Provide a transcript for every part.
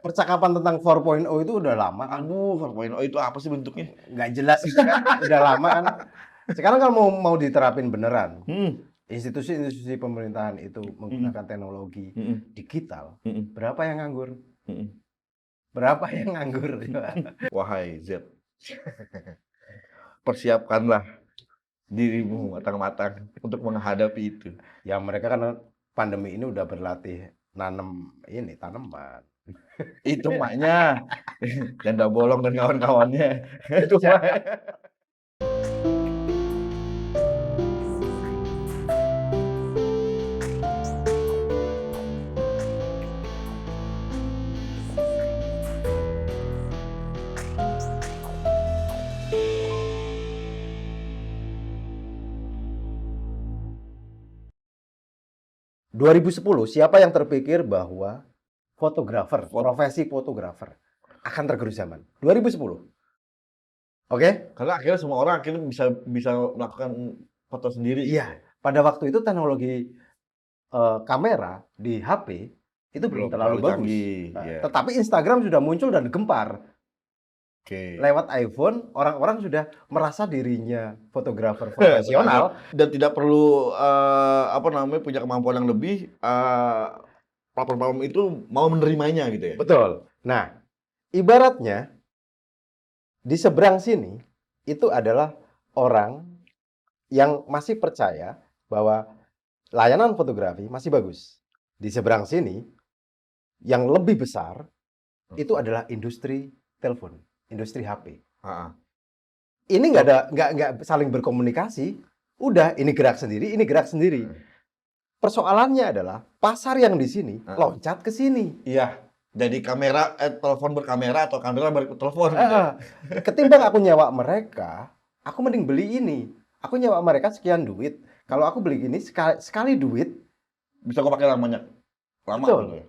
percakapan tentang 4.0 itu udah lama kan. Aduh, 4.0 itu apa sih bentuknya? Nggak jelas itu kan. Udah lama kan. Sekarang kalau mau diterapin beneran, institusi-institusi pemerintahan itu menggunakan teknologi digital, berapa yang nganggur? Berapa yang nganggur? Wahai Z, persiapkanlah dirimu matang-matang untuk menghadapi itu. Ya mereka kan pandemi ini udah berlatih nanam ini tanaman. Itu maknya janda bolong dan kawan-kawannya. Itu maknya. ...2010 siapa yang terpikir bahwa fotografer, profesi fotografer akan tergerus zaman? 2010. Oke? Karena akhirnya semua orang akhirnya bisa melakukan foto sendiri. Iya. Pada waktu itu teknologi kamera di HP itu belum terlalu bagus. canggih. Tetapi Instagram sudah muncul dan gempar. Lewat iPhone, orang-orang sudah merasa dirinya fotografer profesional dan tidak perlu punya kemampuan yang lebih. Platform itu mau menerimanya gitu ya. Betul. Nah, ibaratnya di seberang sini itu adalah orang yang masih percaya bahwa layanan fotografi masih bagus. Di seberang sini yang lebih besar itu adalah industri telepon, industri HP. Ini nggak saling berkomunikasi. Udah, ini gerak sendiri, ini gerak sendiri. Persoalannya adalah pasar yang di sini loncat ke sini. Iya. Jadi telepon berkamera atau kamera bertelepon. Ketimbang aku nyewa mereka, aku mending beli ini. Aku nyewa mereka sekian duit. Kalau aku beli ini sekali duit, bisa aku pakai banyak. Lama. Betul.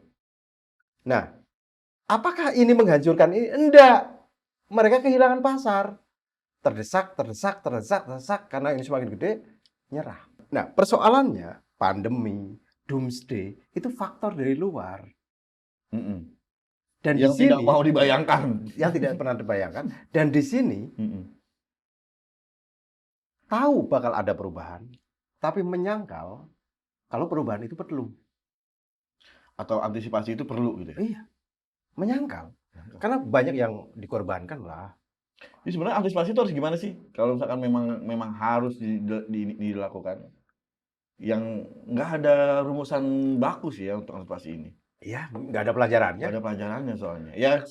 Nah, apakah ini menghancurkan ini? Enggak. Mereka kehilangan pasar. Terdesak karena ini semakin gede, nyerah. Nah, persoalannya pandemi, doomsday itu faktor dari luar. Dan yang di sini, tidak mau dibayangkan. Yang tidak pernah dibayangkan. Dan di sini tahu bakal ada perubahan, tapi menyangkal kalau perubahan itu perlu. Atau antisipasi itu perlu gitu ya? Iya, menyangkal. Karena banyak yang dikorbankan lah. Jadi sebenarnya antisipasi itu harus gimana sih? Kalau misalkan memang harus dilakukan. Yang nggak ada rumusan baku sih ya untuk antisipasi ini. Iya, nggak ada pelajarannya. Nggak ada pelajarannya soalnya. Ya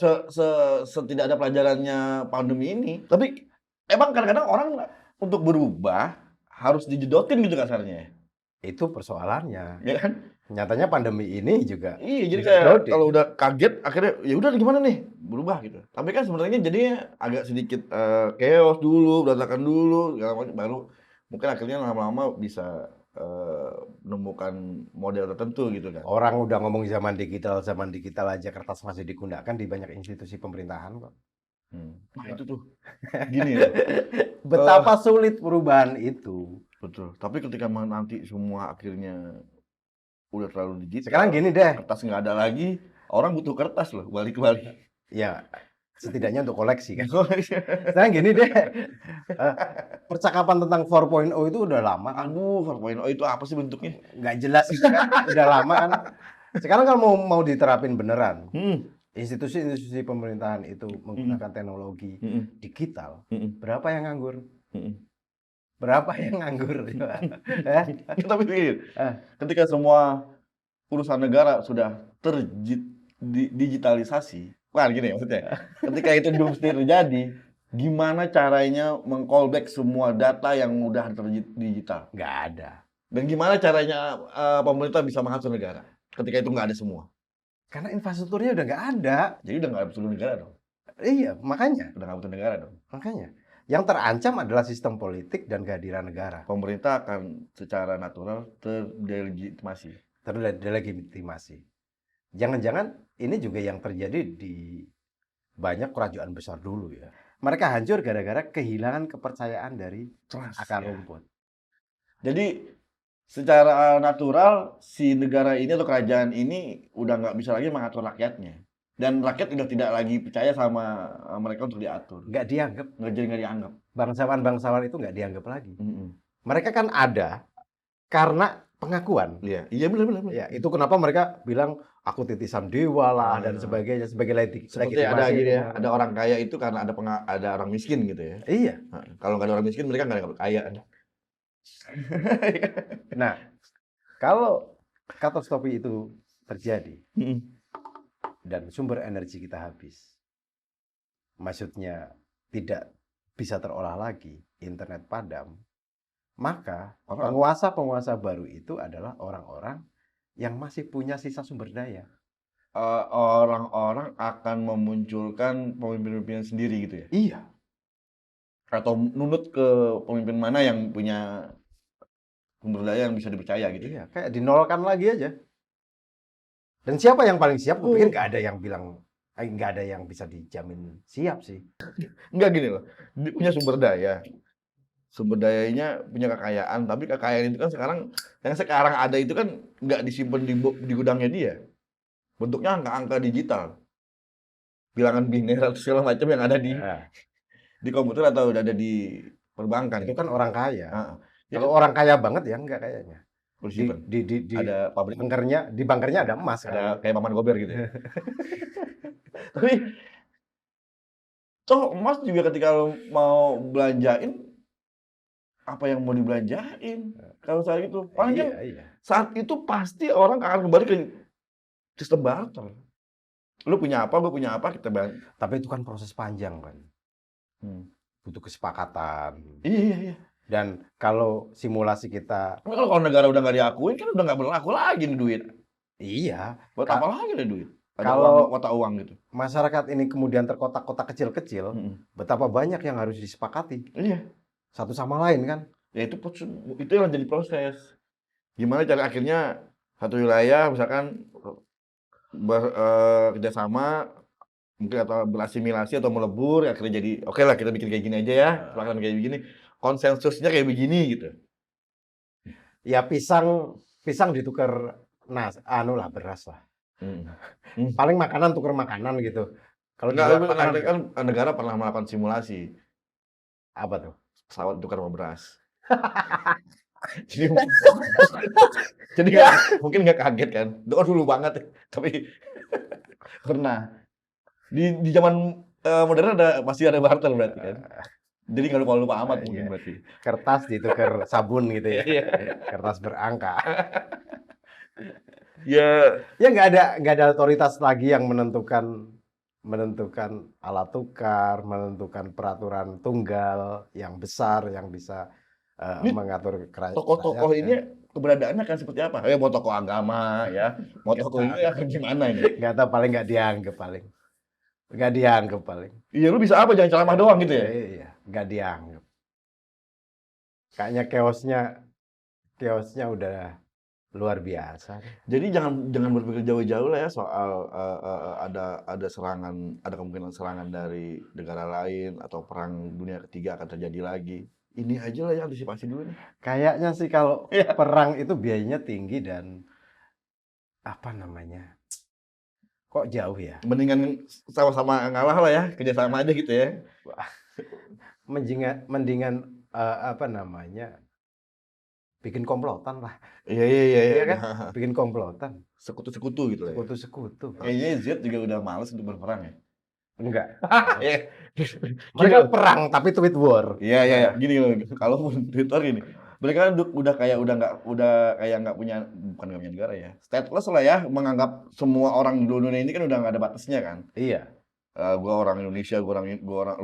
setidak ada pelajarannya pandemi ini. Tapi emang kadang-kadang orang untuk berubah harus dijedotin gitu kasarnya. Itu persoalannya. Ya kan? Nyatanya pandemi ini juga. Iya, jadi kayak kalau udah kaget akhirnya ya udah gimana nih berubah gitu. Tapi kan sebenarnya jadinya agak sedikit chaos dulu, berantakan dulu, segala macam baru mungkin akhirnya lama-lama bisa menemukan model tertentu gitu kan. Orang udah ngomong zaman digital aja kertas masih digunakan di banyak institusi pemerintahan kok. Nah itu tuh gini ya. Betapa sulit perubahan itu. Betul. Tapi ketika nanti semua akhirnya udah terlalu digital. Sekarang gini deh. Kertas nggak ada lagi. Orang butuh kertas loh, balik-balik. Ya, setidaknya untuk koleksi kan. Sekarang gini deh. Percakapan tentang 4.0 itu udah lama. Aduh, 4.0 itu apa sih bentuknya? Nggak jelas itu kan. Udah lama kan. Sekarang kalau mau diterapin beneran, institusi-institusi pemerintahan itu menggunakan teknologi digital, berapa yang nganggur? Berapa yang nganggur? Tapi ketika semua urusan negara sudah terdigitalisasi, wah gini ya maksudnya, ketika itu doomsday terjadi, gimana caranya meng-callback semua data yang udah terdigital? Nggak ada. Dan gimana caranya pemerintah bisa mengatur negara ketika itu nggak ada semua? Karena infrastrukturnya udah nggak ada. Jadi udah nggak butuh negara dong? Iya, makanya. Udah nggak butuh negara dong? Makanya. Yang terancam adalah sistem politik dan kehadiran negara. Pemerintah akan secara natural terdelegitimasi. Jangan-jangan ini juga yang terjadi di banyak kerajaan besar dulu ya. Mereka hancur gara-gara kehilangan kepercayaan dari akar rumput. Jadi secara natural si negara ini atau kerajaan ini udah nggak bisa lagi mengatur rakyatnya. Dan rakyat udah tidak lagi percaya sama mereka untuk diatur. Nggak dianggap. Nggak dianggap. Bangsawan-bangsawan itu nggak dianggap lagi. Mm-mm. Mereka kan ada karena pengakuan. Iya, iya benar. Ya, itu kenapa mereka bilang aku titisan dewa lah dan Ah. sebagainya sebagai Seperti ada legitimasi. gitu ya, ada orang kaya itu karena ada orang miskin gitu ya. Iya. Nah, kalau nggak ada orang miskin mereka nggak ada kaya. Nah, kalau katastrofi itu terjadi Mm-mm. dan sumber energi kita habis, maksudnya tidak bisa terolah lagi, internet padam, maka penguasa-penguasa baru itu adalah orang-orang yang masih punya sisa sumber daya. Orang-orang akan memunculkan pemimpin-pemimpin sendiri gitu ya? Iya. Atau nunut ke pemimpin mana yang punya sumber daya yang bisa dipercaya gitu? Iya, kayak dinolkan lagi aja. Dan siapa yang paling siap? Gue pikir nggak ada yang bilang, nggak ada yang bisa dijamin siap sih. Enggak gini loh, dia punya sumber daya. Sumber dayanya punya kekayaan, tapi kekayaan itu kan yang sekarang ada itu kan nggak disimpan di gudangnya dia. Bentuknya angka-angka digital. Bilangan biner atau segala macam yang ada di komputer atau udah ada di perbankan. Itu kan orang kaya. Ya Kalau kan? orang kaya banget ya enggak kayaknya. Disimpan. Di Ada pabrik, bunkernya ada emas kan. ada kayak Paman Gober gitu ya. Tapi toh emas juga ketika lo mau belanjain, apa yang mau dibelanjain? Kalau saat itu, paling kan Iya. saat itu pasti orang akan kembali ke sistem barter. Lu punya apa, gue punya apa, kita bantu. Tapi itu kan proses panjang kan. Butuh kesepakatan. Iya. Dan kalau simulasi kita, Tapi kalau negara udah nggak diakuin kan udah nggak berlaku lagi nih duit. iya. Buat apa lagi nih duit? Ada Kalau mata uang gitu. masyarakat ini kemudian terkotak-kotak kecil-kecil, betapa banyak yang harus disepakati Iya. satu sama lain kan. Ya itu yang jadi proses. Gimana cara akhirnya satu wilayah misalkan kerjasama mungkin atau berasimilasi atau melebur akhirnya jadi oke lah kita bikin kayak gini aja ya, pelaksanaan kayak begini, konsensusnya kayak begini gitu. Ya pisang ditukar beras lah. Paling makanan tukar makanan gitu. Kalau kan negara pernah melakukan simulasi. Apa tuh? Pesawat tukar sama beras. Jadi mungkin nggak kaget kan? Itu kan dulu banget, tapi pernah. Di zaman modern masih ada barter berarti kan? Jadi nggak lupa amat mungkin berarti. Kertas ditukar sabun gitu ya. Iya. Kertas berangka. Ya nggak ada otoritas lagi yang menentukan alat tukar, menentukan peraturan tunggal yang besar yang bisa mengatur kerajaan. Tokoh-tokoh ini keberadaannya akan seperti apa? Mau tokoh agama ya, mau tokoh ini akan gimana ini? Nggak tahu, paling nggak dianggap paling. Iya, lu bisa apa? Jangan ceramah doang gitu ya? Iya, nggak dianggap. Kayaknya chaosnya udah luar biasa. Jadi jangan berpikir jauh-jauh lah ya soal ada kemungkinan serangan dari negara lain atau perang dunia ketiga akan terjadi lagi. Ini aja lah yang antisipasi dulu nih. Kayaknya sih kalau perang itu biayanya tinggi dan apa namanya? Kok jauh ya? Mendingan sama-sama ngalah lah ya, kerjasama aja gitu ya. Mendingan apa namanya? Bikin komplotan lah. Iya kan? Bikin komplotan. Sekutu-sekutu gitu ya. Sekutu-sekutu. Kayaknya Z juga udah males untuk berperang ya. Enggak. Mereka perang tapi tweet war. Iya. Gini loh, kalaupun tweet war gini. Mereka udah kayak nggak punya, bukan nggak punya negara ya. Stateless lah ya, menganggap semua orang di dunia ini kan udah nggak ada batasnya kan. Iya. Gua orang Indonesia, lu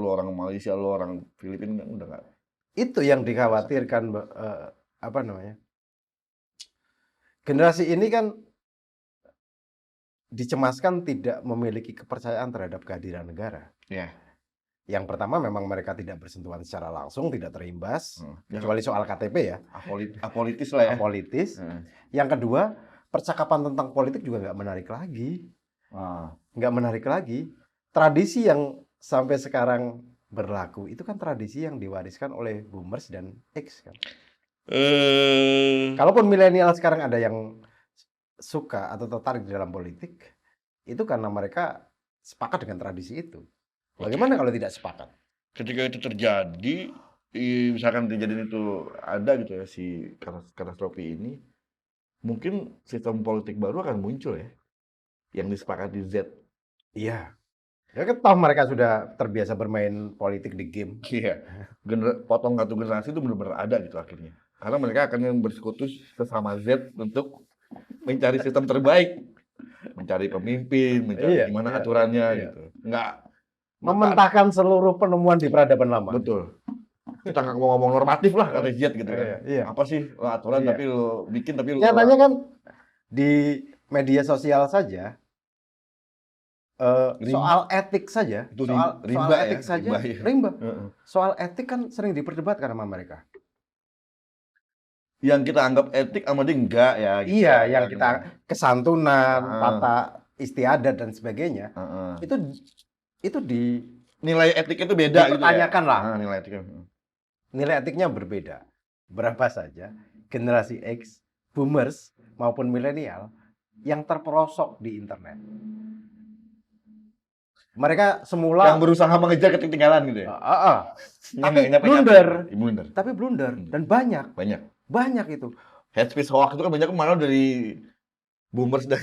orang Malaysia, lu orang Filipina kan udah nggak. Itu yang dikhawatirkan apa namanya? Generasi ini kan dicemaskan tidak memiliki kepercayaan terhadap kehadiran negara. Iya. Yang pertama memang mereka tidak bersentuhan secara langsung, tidak terimbas, kecuali soal KTP ya. Apolitis lah ya. Apolitis. Yang kedua, percakapan tentang politik juga nggak menarik lagi. Nggak menarik lagi. Tradisi yang sampai sekarang berlaku itu kan tradisi yang diwariskan oleh boomers dan X kan. Kalaupun milenial sekarang ada yang suka atau tertarik di dalam politik, itu karena mereka sepakat dengan tradisi itu. Bagaimana kalau tidak sepakat? Ketika itu terjadi, misalkan terjadi itu ada gitu ya si katastrofi ini, mungkin sistem politik baru akan muncul ya, yang disepakati Z. Iya. Ya kan toh mereka sudah terbiasa bermain politik di game. Iya, potong satu generasi itu benar-benar ada gitu akhirnya. Karena mereka akan bersekutu sesama Z untuk mencari sistem terbaik, mencari pemimpin, mencari Iya, gimana iya, aturannya iya. gitu. Nggak Mementahkan seluruh penemuan di peradaban lama. betul. Kita nggak mau ngomong normatif lah kata Z gitu kan. Iya, iya. Apa sih aturan Iya. tapi lo bikin tapi lo Nyatanya kan di media sosial saja soal etik saja, itu soal rimba ya, etik saja, rimba ya. rimba. Heeh. Soal etik kan sering diperdebatkan sama mereka. Yang kita anggap etik sama dia enggak ya gitu. Iya, yang kan. kita kesantunan, Ah. tata istiadat dan sebagainya, Heeh. itu di Nilai etik itu beda gitu ya. dipertanyakan lah. Nilai etiknya. Nilai etiknya berbeda. Berapa saja generasi X, boomers maupun milenial yang terperosok di internet. Mereka semula Yang berusaha mengejar ketinggalan gitu ya. tapi Nggak blunder. Blunder. Tapi blunder dan banyak Banyak. itu. Head speech hoax itu kan banyak malah dari boomers dan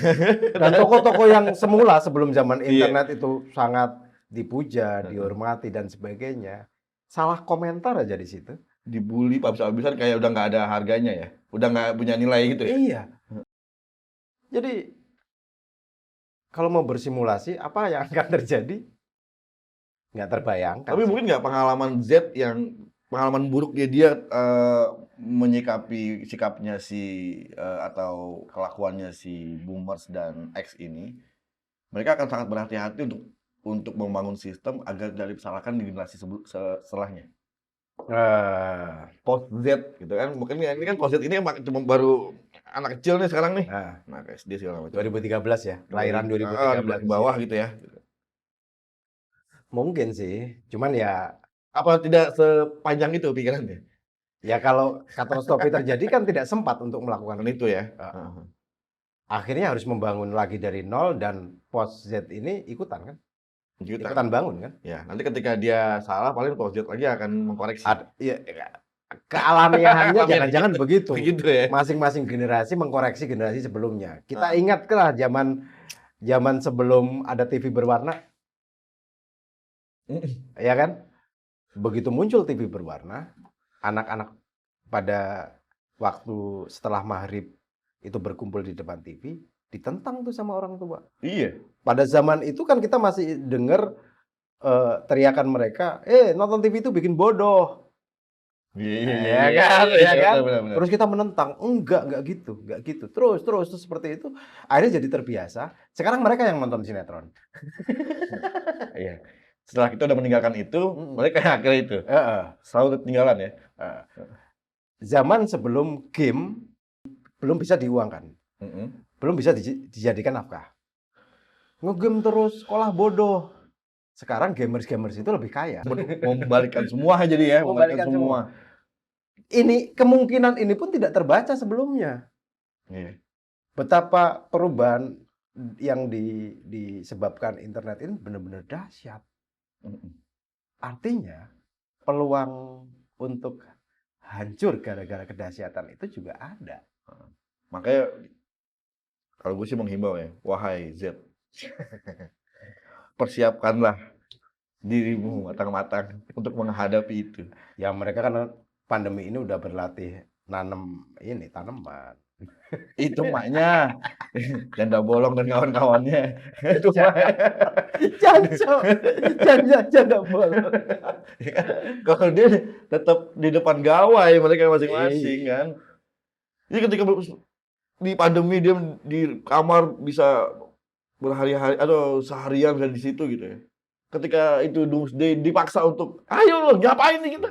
Toko-toko yang semula sebelum zaman Iya. internet itu sangat dipuja, dihormati dan sebagainya. Salah komentar aja di situ. dibully habis-habisan kayak udah nggak ada harganya ya. Udah nggak punya nilai gitu ya. Iya. Jadi kalau mau bersimulasi apa yang akan terjadi? Nggak terbayangkan. Tapi sih. mungkin nggak pengalaman Z yang pengalaman buruk dia menyikapi sikapnya atau kelakuannya si boomers dan X ini, mereka akan sangat berhati-hati untuk membangun sistem agar tidak disalahkan di generasi setelahnya. Post Z gitu kan, mungkin ini kan post Z ini cuma baru anak kecil nih sekarang nih, nah SD segala macam. 2013 ya, kelahiran 2013 ke bawah gitu ya. Mungkin sih, cuman ya Apa tidak sepanjang itu pikirannya? ya kalau katastrofi terjadi kan tidak sempat untuk melakukan Kan itu ya. Akhirnya harus membangun lagi dari nol dan post Z ini ikutan kan? Ikutan bangun kan? Ya, nanti ketika dia salah paling post Z lagi akan mengkoreksi. Iya, kealamiahannya jangan-jangan begitu. Begitu ya. Masing-masing generasi mengkoreksi generasi sebelumnya. Kita ingatlah zaman sebelum ada TV berwarna. Ya kan? Begitu muncul TV berwarna, anak-anak pada waktu setelah maghrib itu berkumpul di depan TV, ditentang tuh sama orang tua. Iya. Pada zaman itu kan kita masih dengar teriakan mereka, nonton TV itu bikin bodoh. Iya kan? Benar. Terus kita menentang, enggak gitu. Terus seperti itu. Akhirnya jadi terbiasa. Sekarang mereka yang nonton sinetron. Iya. Setelah kita udah meninggalkan itu, mereka yang akhirnya itu. Selalu ketinggalan ya. Zaman sebelum game belum bisa diuangkan. Belum bisa dijadikan nafkah. Ngegame terus, sekolah bodoh. Sekarang gamers itu lebih kaya. Membalikkan semua jadi ya, membalikkan semua. Ini kemungkinan ini pun tidak terbaca sebelumnya. Iya. Betapa perubahan yang disebabkan internet ini benar-benar dahsyat. Artinya peluang untuk hancur gara-gara kedahsyatan itu juga ada. Makanya kalau gue sih menghimbau ya, wahai Z, persiapkanlah dirimu matang-matang untuk menghadapi itu. Ya mereka kan pandemi ini udah berlatih nanam tanaman. Itu maknya janda bolong dan kawan-kawannya. Itu janda bolong. Kalau dia tetap di depan gawai mereka masing-masing kan. Jadi ketika di pandemi dia di kamar bisa berhari-hari atau seharian bisa di situ gitu ya. Ketika itu doomsday dipaksa untuk ayo lo ngapain nih kita.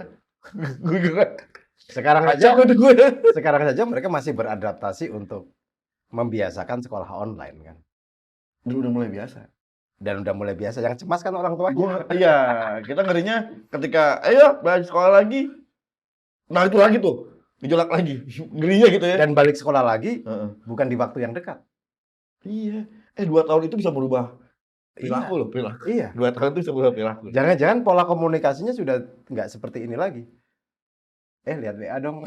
Gue kira Sekarang saja mereka masih beradaptasi untuk membiasakan sekolah online kan. Udah mulai biasa. Dan udah mulai biasa. Yang cemas kan orang tuanya. Iya, kita ngerinya ketika ayo balik sekolah lagi. Nah itu lagi tuh, gejolak lagi. Ngerinya gitu ya. Dan balik sekolah lagi bukan di waktu yang dekat. Iya. 2 tahun itu bisa merubah Perilaku Iya, loh, perilaku. iya. 2 tahun itu bisa berubah perilaku. Jangan-jangan pola komunikasinya sudah nggak seperti ini lagi. Lihat WA dong.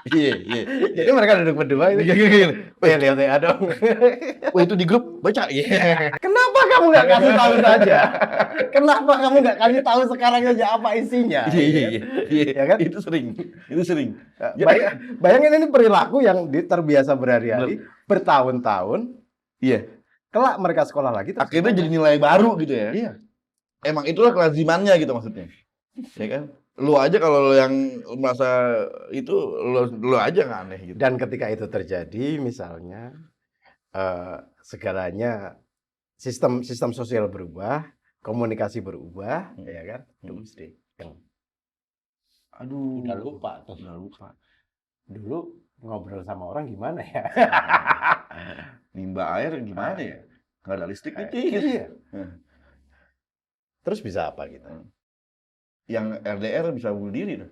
Iya, iya. Jadi mereka duduk berdua itu. Lihat WA dong. Wah, itu di grup baca. Iya. Kenapa kamu nggak kasih tahu saja? Kenapa kamu nggak kasih tahu sekarang aja apa isinya? Iya. Ya kan? Itu sering. Ya. Bayangin ini perilaku yang terbiasa berhari-hari, bertahun-tahun, Iya. kelak mereka sekolah lagi. terus Akhirnya gimana? jadi nilai baru gitu ya. Iya. Emang itulah kelazimannya gitu maksudnya. Ya kan? Lu aja kalau lu yang merasa itu lu aja nggak aneh gitu. Dan ketika itu terjadi, misalnya segalanya sistem sosial berubah, komunikasi berubah, ya kan? Doomsday. Aduh, Udah lupa tuh. udah lupa. Dulu ngobrol sama orang gimana ya? Nimba air gimana ya? Nggak ada listrik nih. Iya. Terus bisa apa gitu? Yang LDR bisa bunuh diri tuh.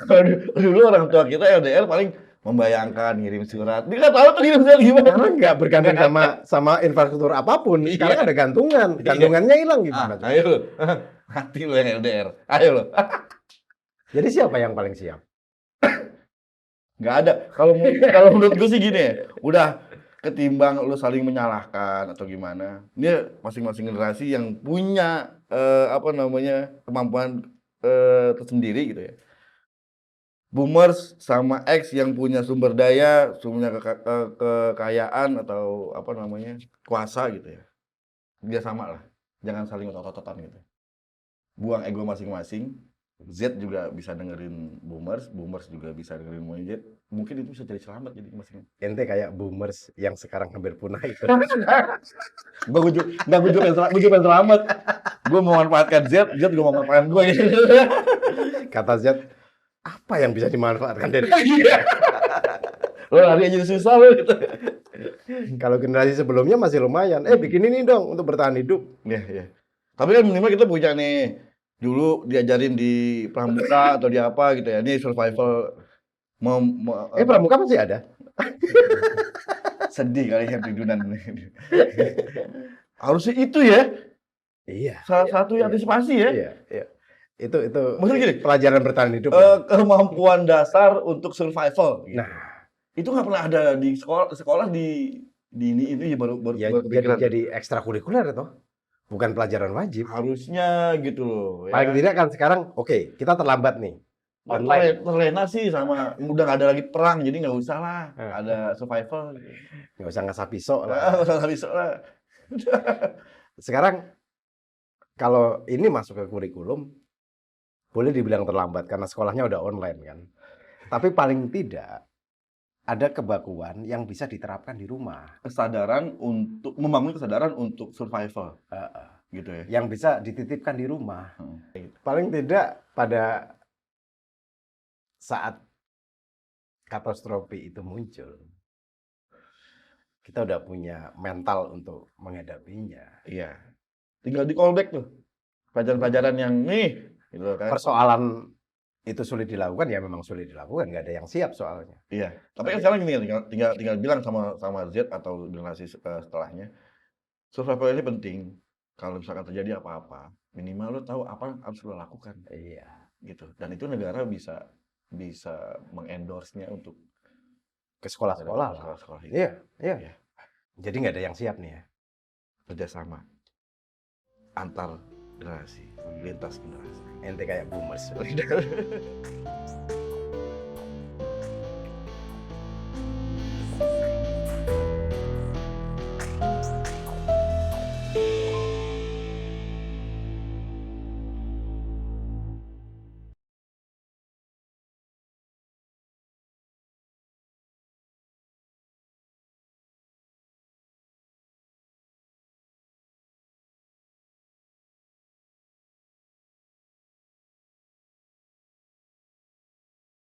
Kalau dulu orang tua kita LDR paling membayangkan ngirim surat. Dia nggak tahu tuh ngirim surat gimana. Karena nggak bergantung sama infrastruktur apapun. Sekarang ada gantungan. Gantungannya hilang gimana? Ayo lo, mati lo yang LDR. Ayo lo. Jadi siapa yang paling siap? Nggak ada. Kalau menurut gue sih gini ya, udah ketimbang lo saling menyalahkan atau gimana, ini masing-masing generasi yang punya kemampuan tersendiri gitu ya. Boomers sama X yang punya sumber daya, punya kekayaan atau kuasa gitu ya. Dia sama lah. Jangan saling otot-ototan gitu. Buang ego masing-masing. Z juga bisa dengerin Boomers juga bisa dengerin Z. Mungkin itu bisa jadi selamat jadi masing-masing. Ente kayak Boomers yang sekarang hampir punah itu. Gue pengen selamat. Gue mau manfaatkan Z juga mau manfaatkan gue. Kata Z, apa yang bisa dimanfaatkan dari Lo lari aja susah lo gitu. Kalau generasi sebelumnya masih lumayan. Bikin ini dong untuk bertahan hidup. Iya. Tapi kan minimal kita punya nih, dulu diajarin di pramuka atau di apa gitu ya. Ini survival. Pramuka masih ada. Sedih kali ya Dunan. Harusnya itu ya. Iya. Salah satu antisipasi ya. Iya. Itu Maksudnya gini, pelajaran bertahan hidup. kemampuan dasar untuk survival. Gitu. Nah, itu nggak pernah ada di sekolah di ini ya baru kepikiran. jadi ekstrakurikuler itu. Bukan pelajaran wajib. Harusnya gitu loh. Paling tidak kan sekarang, oke, kita terlambat nih. Terlena sih sama udah nggak ada lagi perang, jadi nggak usah lah. Ada survival. Nggak usah ngasah pisau lah. Nggak usah pisau lah. Sekarang kalau ini masuk ke kurikulum, boleh dibilang terlambat karena sekolahnya udah online kan. Tapi paling tidak ada kebakuan yang bisa diterapkan di rumah. Membangun kesadaran untuk survival. Gitu ya. Yang bisa dititipkan di rumah. Paling tidak pada saat katastrofi itu muncul, kita udah punya mental untuk menghadapinya. Iya. Tinggal di callback tuh. Pelajaran-pelajaran yang nih gitu kan. Persoalan itu sulit dilakukan ya memang sulit dilakukan, nggak ada yang siap soalnya. Iya. Tapi kan sekarang gini tinggal bilang sama Z atau generasi setelahnya, survival ini penting. Kalau misalkan terjadi apa-apa, minimal lo tahu apa yang harus lo lakukan. Iya. Gitu. Dan itu negara bisa mengendorse-nya untuk ke sekolah-sekolah. Iya. Jadi nggak ada yang siap nih ya. Kerjasama antar generasi, lintas generasi. Ente kayak Boomers.